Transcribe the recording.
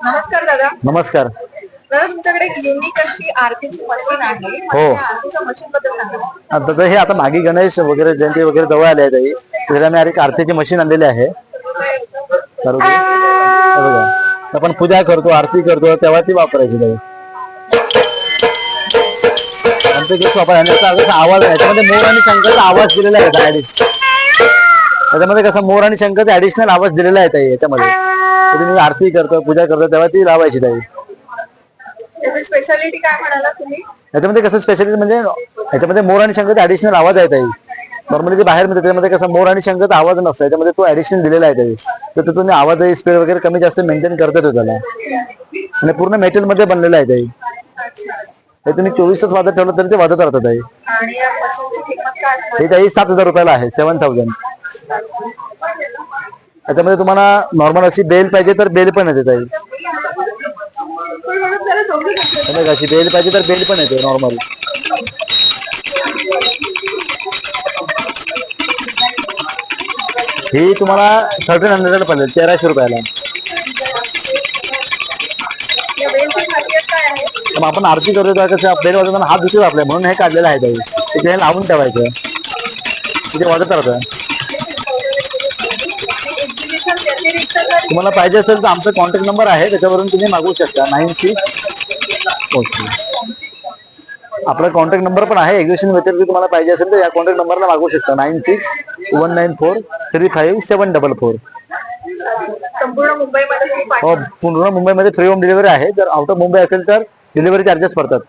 नमस्कार दादा. नमस्कार. दादा तुमच्याकडे एक युनिक अशी आरतीची मशीन आहे. हो. आरतीच्या मशीन बद्दल सांगा. आता हे आता मागे गणेश वगैरे जयंती वगैरे जवळ आले आहे ताई. त्याला मी एक आरतीची मशीन आणलेली आहे. तर बघा आपण पूजा करतो आरती करतो तेव्हा ती वापरायची ताई. आणि ते कसं आपण आवाज आहे त्याच्यामध्ये मोर आणि शंकरचा आवाज दिलेला आहे ऍडिशनल. त्याच्यामध्ये कसं मोर आणि शंकरचा ऍडिशनल आवाज दिलेला आहे ताई याच्यामध्ये. तुम्ही आरती करतो पूजा करतो तेव्हा ती लावायची ताई. त्याची स्पेशालिटी काय म्हणाला तुम्ही? याच्यामध्ये कसं स्पेशालिटी म्हणजे याच्यामध्ये मोर आणि शंकरचा ऍडिशनल आवाज आहे ताई. नॉर्मली ते बाहेर मिळते त्याच्यामध्ये कसं मोर आणि शंकरचा आवाज नसतो याच्यामध्ये तो ऍडिशनल दिलेला आहे ताई. तर तुम्ही आवाज स्पीड वगैरे कमी जास्त मेंटेन करतात त्याला. आणि पूर्ण मेटल मध्ये बनलेला आहे ताई. हे तुम्ही 24 तास वाजत ठेवलं तरी ते वाजत राहतात ताई. आणि या मशीनची किंमत काय असते? हे ताई 7,000 रुपयाला आहे. 7,000. त्याच्यामध्ये तुम्हाला नॉर्मल अशी बेल पाहिजे तर बेल पण येते ताई. अशी बेल पाहिजे तर बेल पण येते नॉर्मल. ही तुम्हाला 1300 पडेल. 1300 रुपयाला. मग आपण आरती करतो कसं बेल वाजवताना हात दुसरे आपले म्हणून हे काढलेलं आहे ताई. तिथे लावून ठेवायचं तिथे वाजत राहतं. तुम्हाला पाहिजे असेल तर आमचा कॉन्टॅक्ट नंबर आहे त्याच्यावरून तुम्ही मागवू शकता. 96 आपला कॉन्टॅक्ट नंबर पण आहे. एक्झिबिशन व्यतिरिक्त तुम्हाला पाहिजे असेल तर या कॉन्टॅक्ट नंबरला मागवू शकता. 9619435744. संपूर्ण मुंबईमध्ये हो पूर्ण मुंबईमध्ये फ्री होम डिलिव्हरी आहे. जर आउट ऑफ मुंबई असेल तर डिलिव्हरी चार्जेस पडतात.